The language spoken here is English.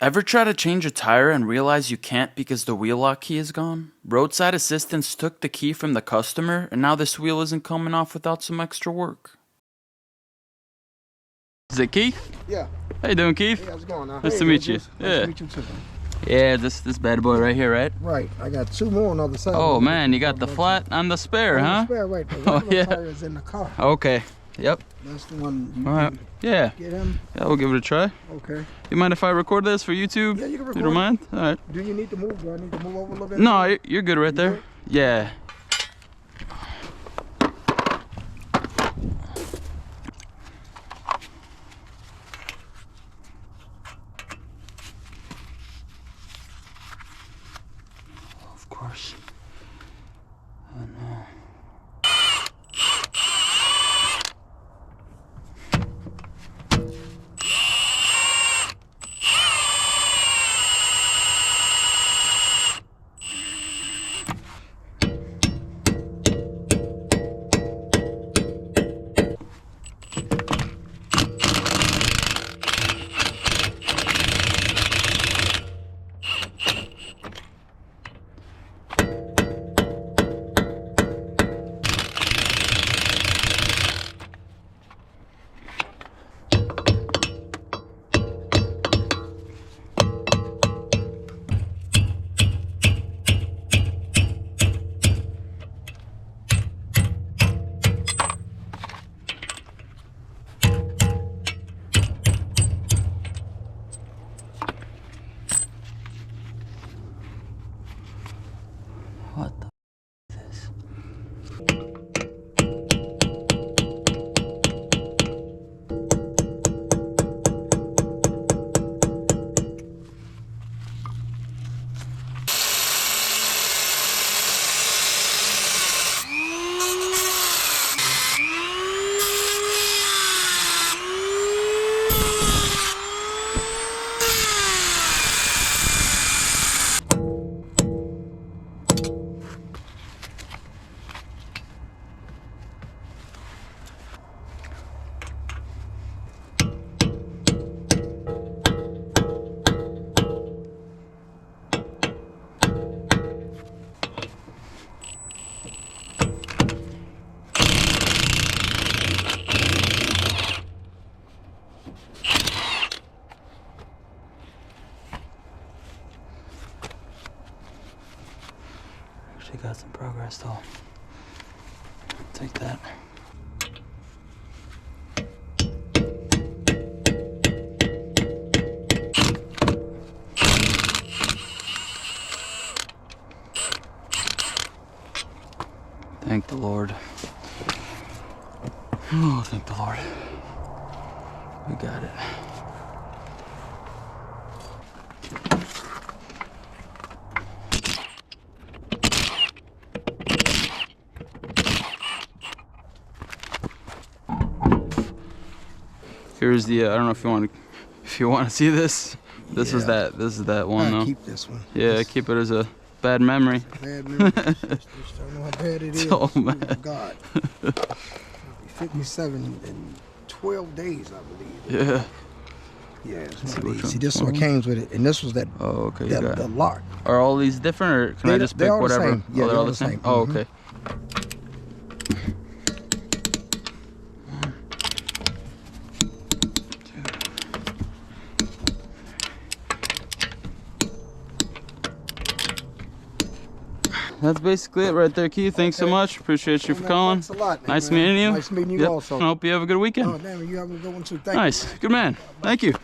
Ever try to change a tire and realize you can't because the wheel lock key is gone? Roadside assistance took the key from the customer, and now this wheel isn't coming off without some extra work. Is it Keith? Yeah. How you doing, Keith? Hey, how's it going now? Nice to meet you. Nice to meet you too. Yeah, this bad boy right here, right? Right. I got two more on the other side. Oh man, you got the flat on the spare, huh? The spare, right. The tire is in the car. Okay. Yep. That's the one. You All right. Yeah. Get him. Yeah, we'll give it a try. Okay. You mind if I record this for YouTube? Yeah, you can record. You don't mind? All right. Do you need to move? Do I need to move over a little bit? No, you're good right there. Good? Yeah. Of course. Oh no. What the f is this? Actually got some progress though. Take that. Thank the Lord. Oh, thank the Lord. We got it. Here's the I don't know if you want to see this. This is that one though. Keep this one. Yeah, keep it as a bad memory. Bad memory. Just don't know how bad it is. Oh man. Oh, God. 57 in 12 days, I believe. Yeah. Yeah, it's one of these. See, this one came with it, and this was that. Oh, okay. The lock. Are all these different, or can I just pick whatever? Same. Yeah, they're all the same. Oh, okay. That's basically it right there, Keith. Thanks so much. Appreciate you for calling. Thanks a lot. Nice meeting you. Nice meeting you also. I hope you have a good weekend. Oh, damn, you have a good one too. Thank you. Nice. Good man. Thank you.